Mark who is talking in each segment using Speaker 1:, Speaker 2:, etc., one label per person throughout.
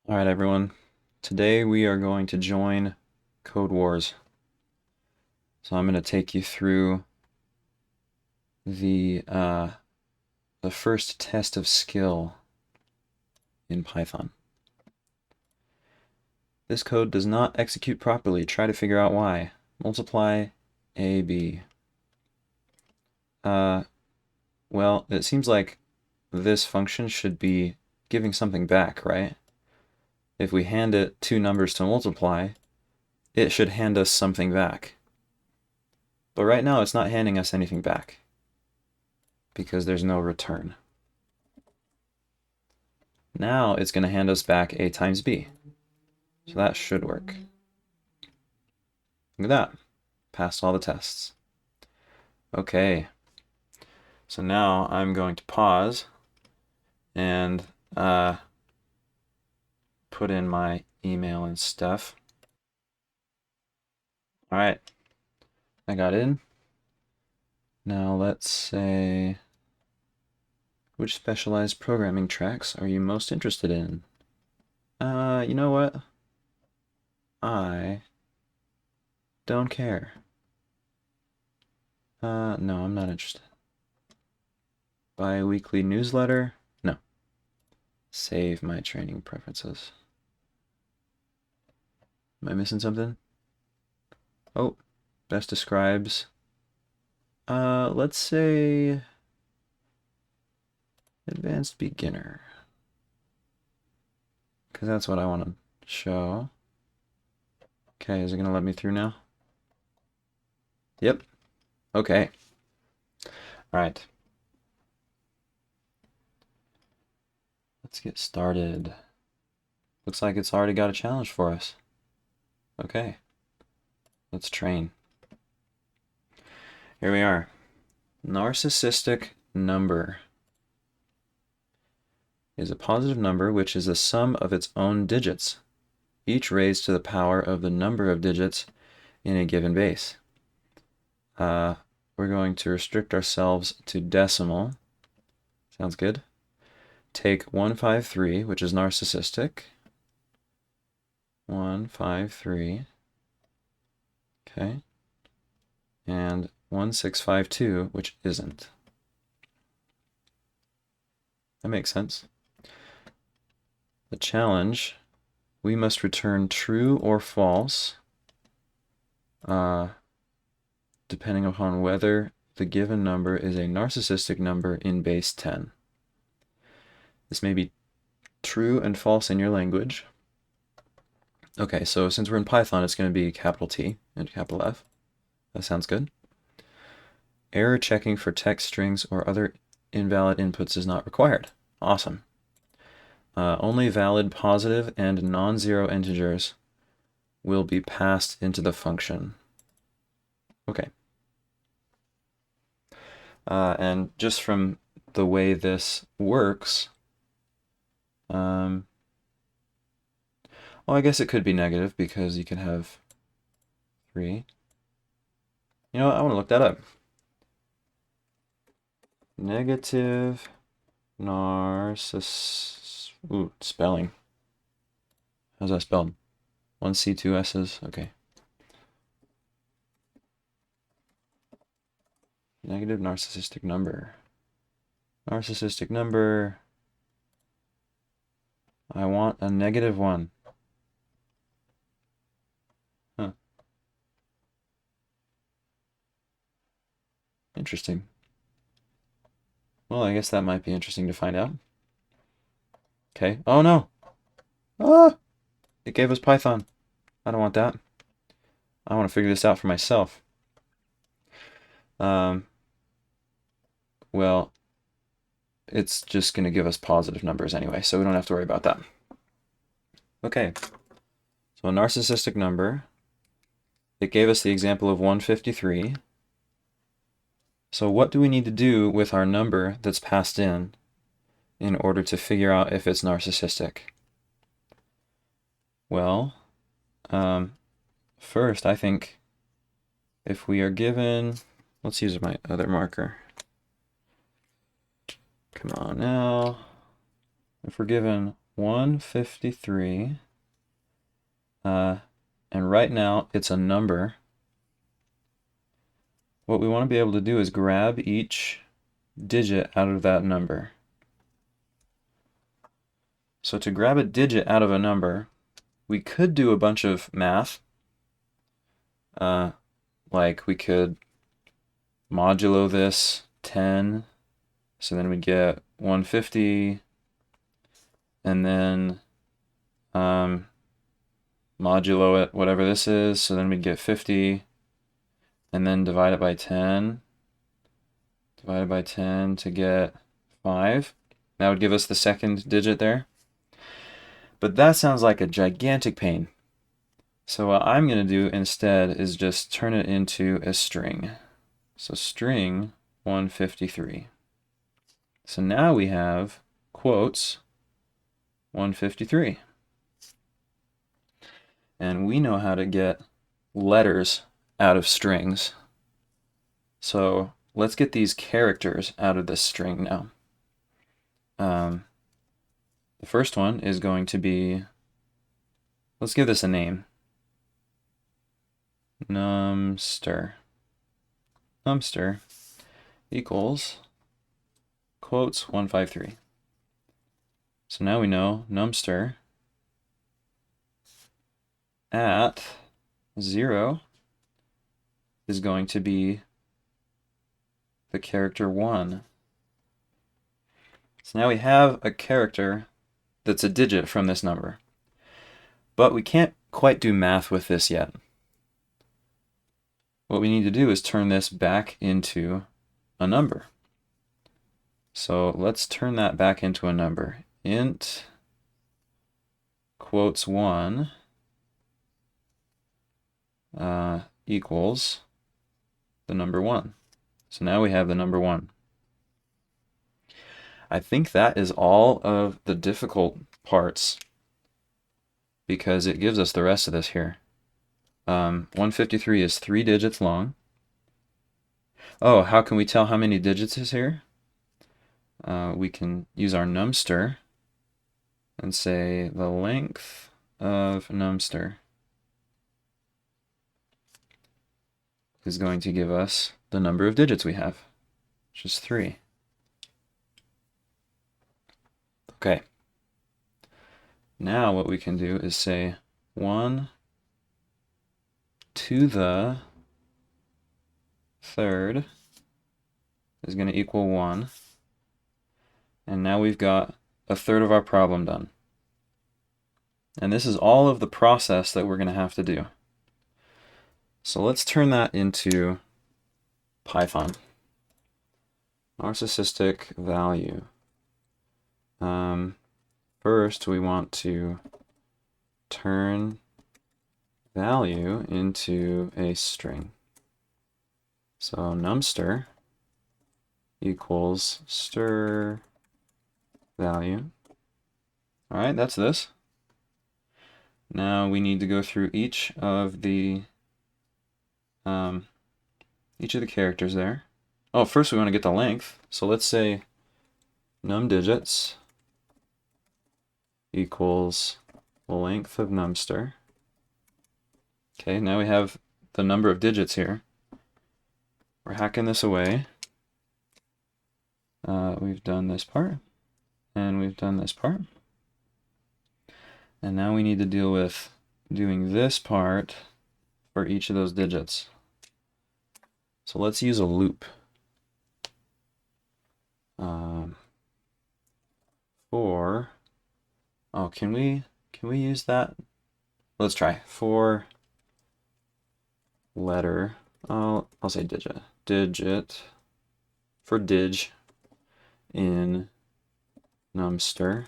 Speaker 1: All right, everyone. Today we are going to join Codewars. So I'm going to take you through the first test of skill in Python. This code does not execute properly. Try to figure out why. Multiply AB. Well, it seems like this function should be giving something back, right? If we hand it two numbers to multiply, it should hand us something back. But right now it's not handing us anything back because there's no return. Now it's going to hand us back A times B. So that should work. Look at that. Passed all the tests. Okay. So now I'm going to pause and put in my email and stuff. All right. I got in. Now let's say, which specialized programming tracks are you most interested in? You know what? I don't care. No, I'm not interested. Bi-weekly newsletter? No. Save my training preferences. Am I missing something? Oh, best describes. Let's say advanced beginner. Because that's what I want to show. Okay, is it going to let me through now? Yep. Okay. All right. Let's get started. Looks like it's already got a challenge for us. Okay. Let's train. Here we are. Narcissistic number is a positive number which is the sum of its own digits, each raised to the power of the number of digits in a given base. We're going to restrict ourselves to decimal. Sounds good. Take 153, which is narcissistic. 153. Okay. And 1652, which isn't. That makes sense. The challenge, we must return true or false, depending upon whether the given number is a narcissistic number in base 10. This may be true and false in your language. Okay, so since we're in Python, it's going to be capital T and capital F. That sounds good. Error checking for text strings or other invalid inputs is not required. Awesome. Only valid positive and non-zero integers will be passed into the function. Okay. And just from the way this works, well, I guess it could be negative because you can have 3. You know what? I want to look that up. Negative Ooh, spelling. How's that spelled? 1 C, 2 S's. Okay. Negative narcissistic number. Narcissistic number. I want a -1. Huh. Interesting. Well, I guess that might be interesting to find out. Okay. Oh no! Ah! It gave us Python. I don't want that. I want to figure this out for myself. Well, it's just going to give us positive numbers anyway, so we don't have to worry about that. Okay. So a narcissistic number, it gave us the example of 153. So what do we need to do with our number that's passed in order to figure out if it's narcissistic? Well, first I think if we are given, let's use my other marker. Come on now. If we're given 153. And right now it's a number. What we want to be able to do is grab each digit out of that number. So to grab a digit out of a number, we could do a bunch of math. Like we could modulo this 10, so then we'd get 150, and then modulo it, whatever this is, so then we'd get 50, and then divide it by 10, divided by 10 to get 5. That would give us the second digit there. But that sounds like a gigantic pain. So what I'm going to do instead is just turn it into a string. So string 153. So now we have quotes 153. And we know how to get letters out of strings. So let's get these characters out of this string now. The first one is going to be, let's give this a name. Numster. Numster equals quotes 153. So now we know numster at 0 is going to be the character 1. So now we have a character that's a digit from this number. But we can't quite do math with this yet. What we need to do is turn this back into a number. So let's turn that back into a number. Int quotes 1 equals the number 1. So now we have the number 1. I think that is all of the difficult parts because it gives us the rest of this here. 153 is 3 digits long. Oh, how can we tell how many digits is here? We can use our numster and say the length of numster is going to give us the number of digits we have, which is 3. Okay. Now what we can do is say 1 to the third is going to equal 1. And now we've got a third of our problem done. And this is all of the process that we're going to have to do. So let's turn that into Python. Narcissistic value. First, we want to turn value into a string. So numster equals stir value. All right, that's this. Now we need to go through each of the characters there. Oh, first we want to get the length. So let's say num digits equals the length of numster. Okay, now we have the number of digits here. We're hacking this away. We've done this part, and we've done this part. And now we need to deal with doing this part for each of those digits. So let's use a loop. Can we use that? Let's try for letter. I'll say digit. Digit for dig in numster.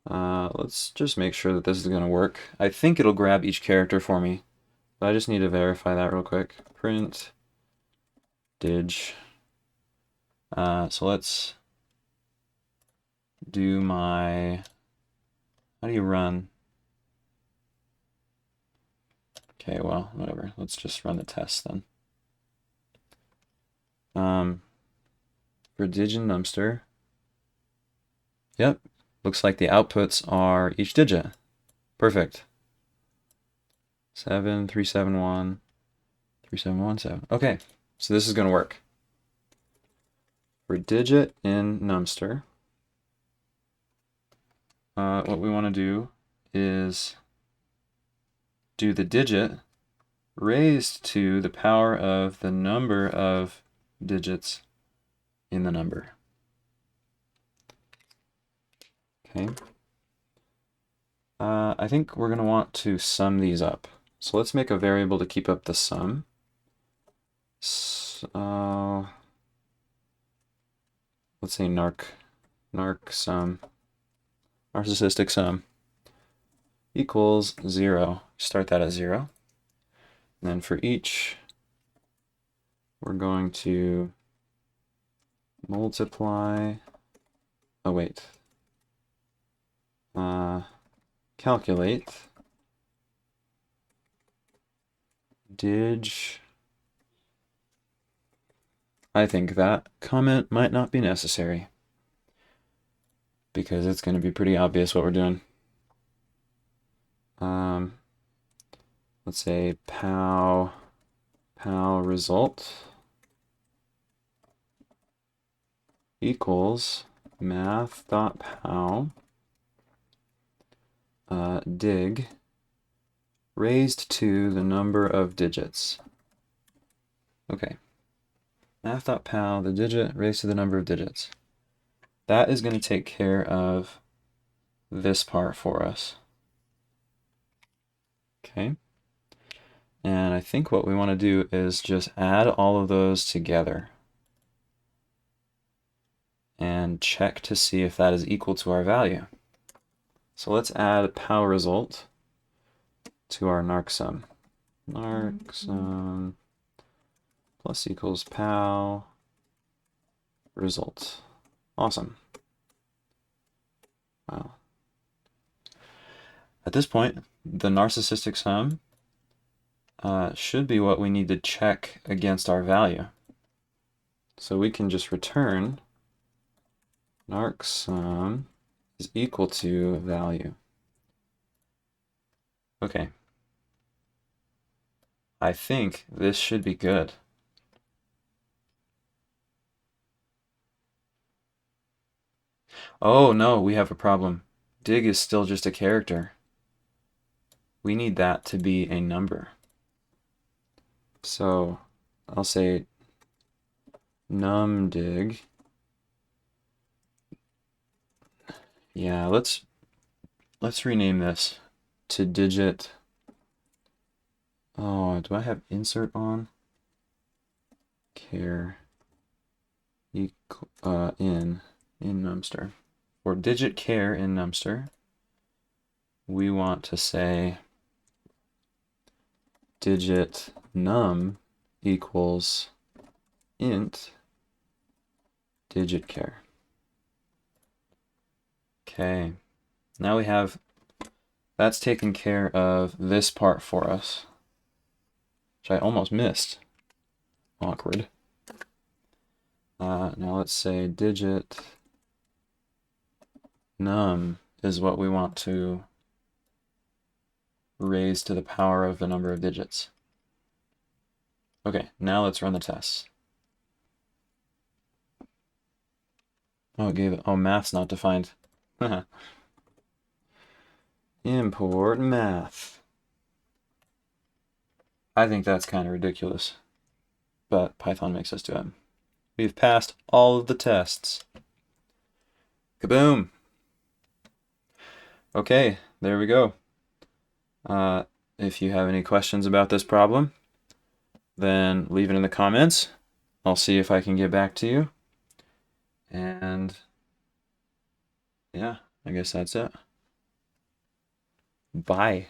Speaker 1: Let's just make sure that this is going to work. I think it'll grab each character for me, but I just need to verify that real quick. Print dig. So let's do my, how do you run? Okay, well, whatever. Let's just run the test then. For dig and numster. Yep, looks like the outputs are each digit. Perfect. 7, 3, 7, 1, 3, 7, 1, 7. Okay, so this is going to work. For digit in numster, what we want to do is do the digit raised to the power of the number of digits in the number. Okay. I think we're going to want to sum these up. So let's make a variable to keep up the sum. So, let's say narc sum, narcissistic sum equals 0. Start that at 0. And then for each, we're going to multiply, oh wait, calculate dig. I think that comment might not be necessary because it's going to be pretty obvious what we're doing. Let's say pow result equals math.pow dig raised to the number of digits. Okay. Math.pow, the digit raised to the number of digits. That is going to take care of this part for us. Okay. And I think what we want to do is just add all of those together and check to see if that is equal to our value. So let's add pow result to our narc sum. Narc sum plus equals pow result. Awesome. Wow. At this point, the narcissistic sum should be what we need to check against our value. So we can just return narc sum is equal to value. Okay. I think this should be good. Oh no, we have a problem. Dig is still just a character. We need that to be a number. So I'll say numdig. Yeah, let's rename this to digit. Oh, do I have insert on? Char equal in numster. For digit char in numster, we want to say digit num equals int digit char. Okay, now we have, that's taken care of this part for us, which I almost missed. Awkward. Now let's say digit num is what we want to raise to the power of the number of digits. Okay, now let's run the tests. Oh, it gave it, oh, math's not defined. Import math. I think that's kind of ridiculous, but Python makes us do it. We've passed all of the tests. Kaboom! Okay, there we go. If you have any questions about this problem, then leave it in the comments. I'll see if I can get back to you. And yeah, I guess that's it. Bye.